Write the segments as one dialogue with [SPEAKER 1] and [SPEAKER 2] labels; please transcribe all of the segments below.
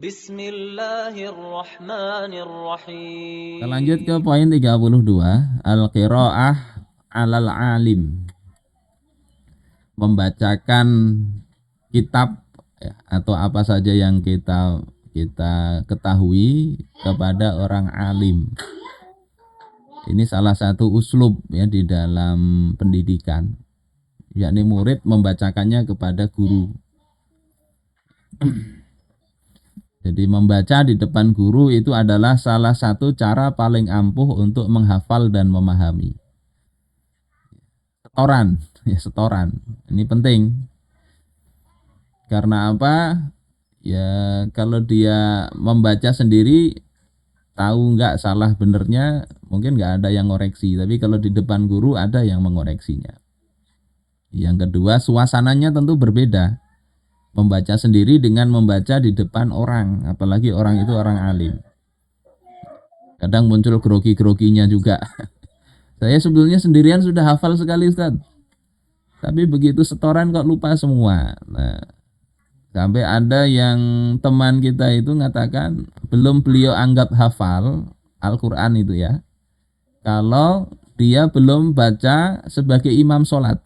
[SPEAKER 1] Bismillahirrahmanirrahim.
[SPEAKER 2] Kita lanjut ke poin 32, al-qiraah alal alim. Membacakan kitab ya, atau apa saja yang kita ketahui kepada orang alim. Ini salah satu uslub ya di dalam pendidikan, yakni murid membacakannya kepada guru. Jadi membaca di depan guru itu adalah salah satu cara paling ampuh untuk menghafal dan memahami. Setoran, ya setoran. Ini penting. Karena apa? Ya kalau dia membaca sendiri tahu nggak salah benernya, mungkin nggak ada yang ngoreksi. Tapi kalau di depan guru ada yang mengoreksinya. Yang kedua, suasananya tentu berbeda. Membaca sendiri dengan membaca di depan orang, apalagi orang itu orang alim. Kadang muncul grogi-groginya juga. Saya sebetulnya sendirian sudah hafal sekali Ustaz. Tapi begitu setoran kok lupa semua. Nah, sampai ada yang teman kita itu mengatakan belum beliau anggap hafal Al-Quran itu ya, kalau dia belum baca sebagai imam sholat.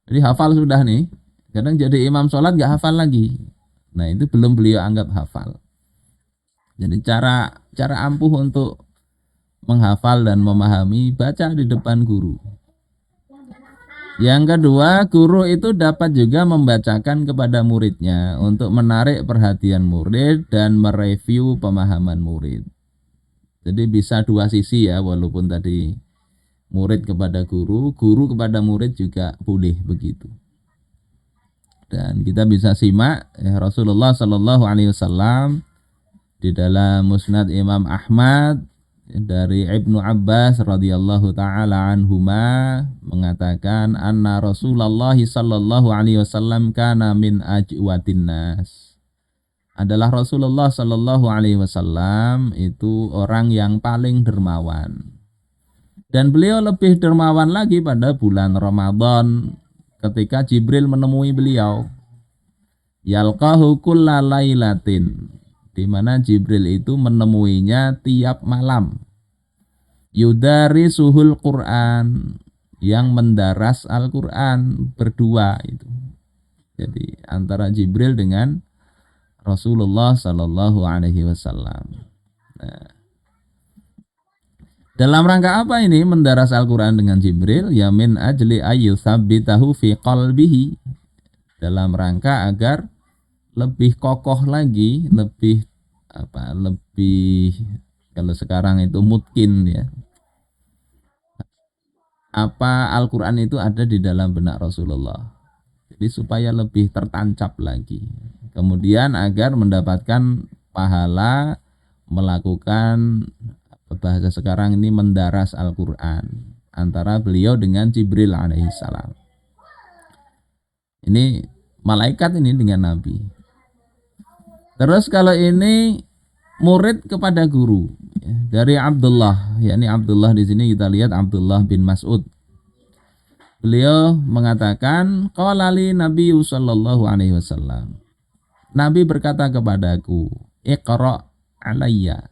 [SPEAKER 2] Jadi hafal sudah nih, kadang jadi imam sholat gak hafal lagi. Nah itu belum beliau anggap hafal. Jadi cara ampuh untuk menghafal dan memahami, baca di depan guru. Yang kedua, guru itu dapat juga membacakan kepada muridnya untuk menarik perhatian murid dan mereview pemahaman murid. Jadi bisa dua sisi ya, walaupun tadi murid kepada guru, guru kepada murid juga boleh begitu. Dan kita bisa simak Rasulullah Shallallahu Alaihi Wasallam di dalam Musnad Imam Ahmad dari Ibnu Abbas radhiyallahu taala anhuma mengatakan anna Rasulullah sallallahu alaihi wasallam kana min ajwadin nas. Adalah Rasulullah sallallahu alaihi wasallam itu orang yang paling dermawan. Dan beliau lebih dermawan lagi pada bulan Ramadan ketika Jibril menemui beliau. Yalqahu kulla lailatin, di mana Jibril itu menemuinya tiap malam. Yudari suhul Quran, yang mendaras Al-Quran berdua itu. Jadi antara Jibril dengan Rasulullah Sallallahu Alaihi Wasallam. Nah, dalam rangka apa ini mendaras Al-Quran dengan Jibril? Ya min ajli ayyuthabbitahu fi qalbihi. Dalam rangka agar lebih kokoh lagi, lebih kalau sekarang itu mungkin ya, apa Al-Quran itu ada di dalam benak Rasulullah. Jadi supaya lebih tertancap lagi. Kemudian agar mendapatkan pahala melakukan bahasa sekarang ini mendaras Al-Quran antara beliau dengan Jibril alaihissalam. Ini malaikat ini dengan Nabi. Terus kalau ini murid kepada guru dari Abdullah, yakni Abdullah di sini kita lihat Abdullah bin Mas'ud. Beliau mengatakan, qala li Nabi sallallahu alaihi wasallam. Nabi berkata kepadaku, iqra alayya.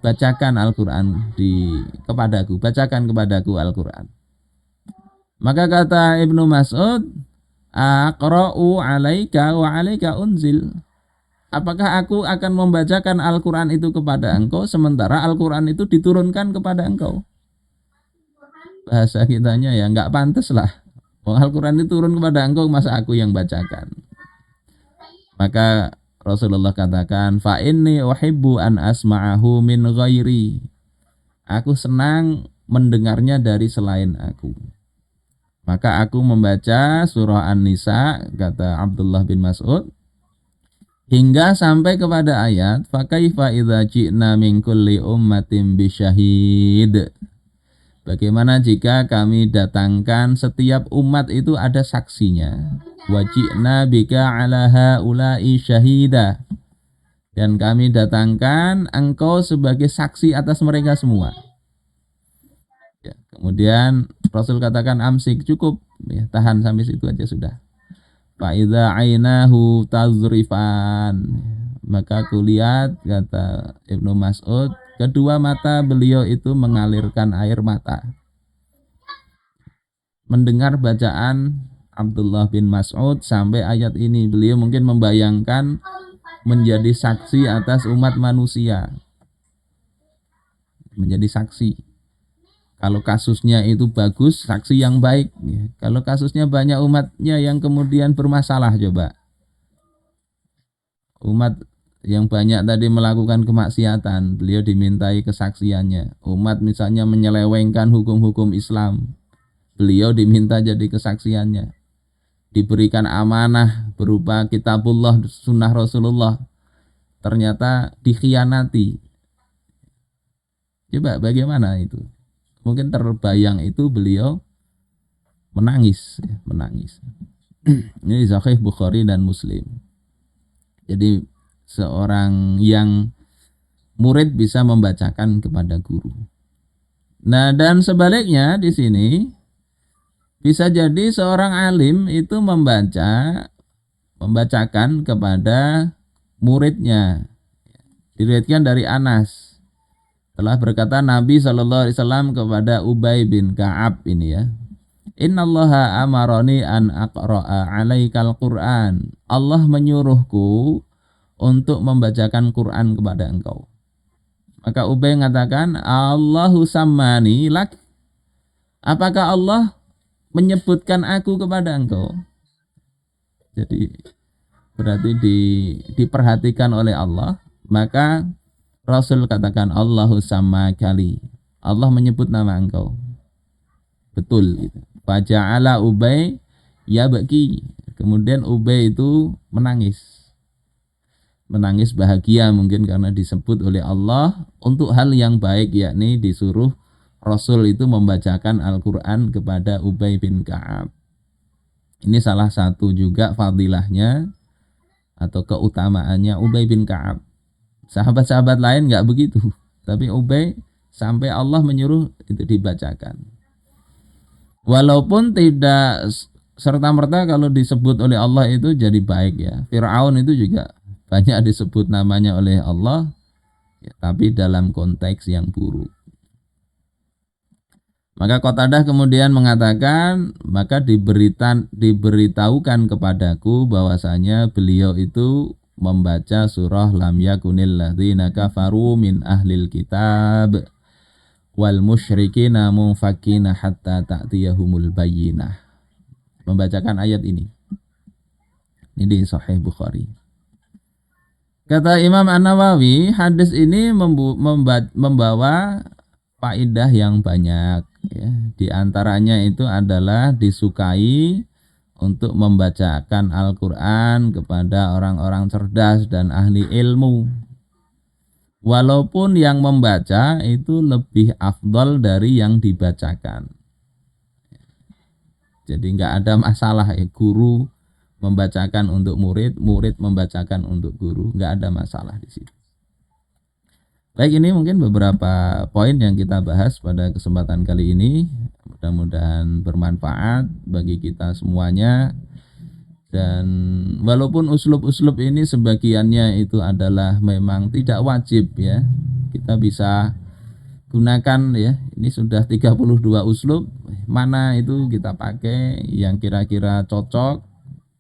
[SPEAKER 2] Bacakan Al-Qur'an bacakan kepadaku Al-Qur'an. Maka kata Ibnu Mas'ud, aqra'u alaika wa alaika unzil. Apakah aku akan membacakan Al-Quran itu kepada engkau sementara Al-Quran itu diturunkan kepada engkau? Bahasa kitanya ya nggak pantas lah. Al-Quran itu turun kepada engkau, masa aku yang bacakan? Maka Rasulullah katakan, fa inni uhibbu an asma'ahu min ghairi. Aku senang mendengarnya dari selain aku. Maka aku membaca surah An-Nisa, kata Abdullah bin Mas'ud, hingga sampai kepada ayat fa kaifa idza ji'na min kulli ummatin bisyahid. Bagaimana jika kami datangkan setiap umat itu ada saksinya? Wa ji'na bika ala haula'i syahida. Dan kami datangkan engkau sebagai saksi atas mereka semua. Ya, kemudian Rasul katakan amsik, cukup ya, tahan sampai situ aja sudah. Fa'idha ainahu tazrifan. Maka kulihat, kata Ibnu Mas'ud, kedua mata beliau itu mengalirkan air mata. Mendengar bacaan Abdullah bin Mas'ud sampai ayat ini, beliau mungkin membayangkan menjadi saksi atas umat manusia. Menjadi saksi. Kalau kasusnya itu bagus, saksi yang baik. Kalau kasusnya banyak umatnya yang kemudian bermasalah, coba. Umat yang banyak tadi melakukan kemaksiatan, beliau dimintai kesaksiannya. Umat misalnya menyelewengkan hukum-hukum Islam, beliau diminta jadi kesaksiannya. Diberikan amanah berupa kitabullah, sunnah Rasulullah, ternyata dikhianati. Coba bagaimana itu? Mungkin terbayang itu beliau menangis. Ini Sahih Bukhari dan Muslim. Jadi seorang yang murid bisa membacakan kepada guru. Nah, dan sebaliknya di sini bisa jadi seorang alim itu membacakan kepada muridnya. Diriwayatkan dari Anas, telah berkata Nabi SAW kepada Ubay bin Ka'ab ini ya, Innallaha amaroni an aqra'a alaikal Qur'an. Allah menyuruhku untuk membacakan Quran kepada engkau. Maka Ubay mengatakan, Allahu sammani lak. Apakah Allah menyebutkan aku kepada engkau? Jadi berarti diperhatikan oleh Allah. Maka Rasul katakan, Allahu sammakali. Allah menyebut nama engkau. Betul gitu. Faja'ala Ubay yabki. Kemudian Ubay itu menangis bahagia mungkin karena disebut oleh Allah untuk hal yang baik, yakni disuruh Rasul itu membacakan Al-Quran kepada Ubay bin Ka'ab. Ini salah satu juga fadilahnya atau keutamaannya Ubay bin Ka'ab. Sahabat-sahabat lain nggak begitu, tapi Ubay sampai Allah menyuruh itu dibacakan. Walaupun tidak serta-merta kalau disebut oleh Allah itu jadi baik ya. Fir'aun itu juga banyak disebut namanya oleh Allah, ya, tapi dalam konteks yang buruk. Maka Qatadah kemudian mengatakan, maka diberitahukan kepadaku bahwasanya beliau itu membaca surah Lam yakunil ladzina kafaru min ahlil kitab wal musyrikina munfakina hatta ta'tiyahumul bayyinah. Membacakan ayat ini. Ini di Sahih Bukhari. Kata Imam An-Nawawi, hadis ini membawa faedah yang banyak ya. Di antaranya itu adalah disukai untuk membacakan Al-Qur'an kepada orang-orang cerdas dan ahli ilmu. Walaupun yang membaca itu lebih afdal dari yang dibacakan. Jadi nggak ada masalah ya, guru membacakan untuk murid, murid membacakan untuk guru, nggak ada masalah di situ. Baik, ini mungkin beberapa poin yang kita bahas pada kesempatan kali ini. Mudah-mudahan bermanfaat bagi kita semuanya. Dan walaupun uslub-uslub ini sebagiannya itu adalah memang tidak wajib ya, kita bisa gunakan ya. Ini sudah 32 uslub, mana itu kita pakai yang kira-kira cocok,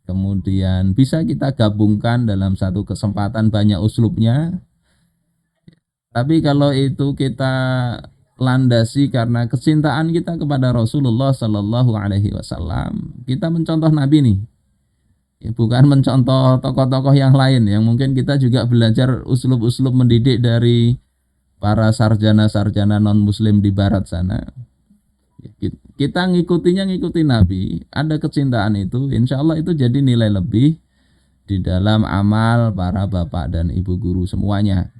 [SPEAKER 2] kemudian bisa kita gabungkan dalam satu kesempatan banyak uslubnya. Tapi kalau itu kita landasi karena kecintaan kita kepada Rasulullah Sallallahu Alaihi Wasallam, kita mencontoh Nabi nih. Bukan mencontoh tokoh-tokoh yang lain yang mungkin kita juga belajar uslub-uslub mendidik dari para sarjana-sarjana non-muslim di barat sana. Kita ngikuti Nabi, ada kecintaan itu, insya Allah itu jadi nilai lebih di dalam amal para bapak dan ibu guru semuanya.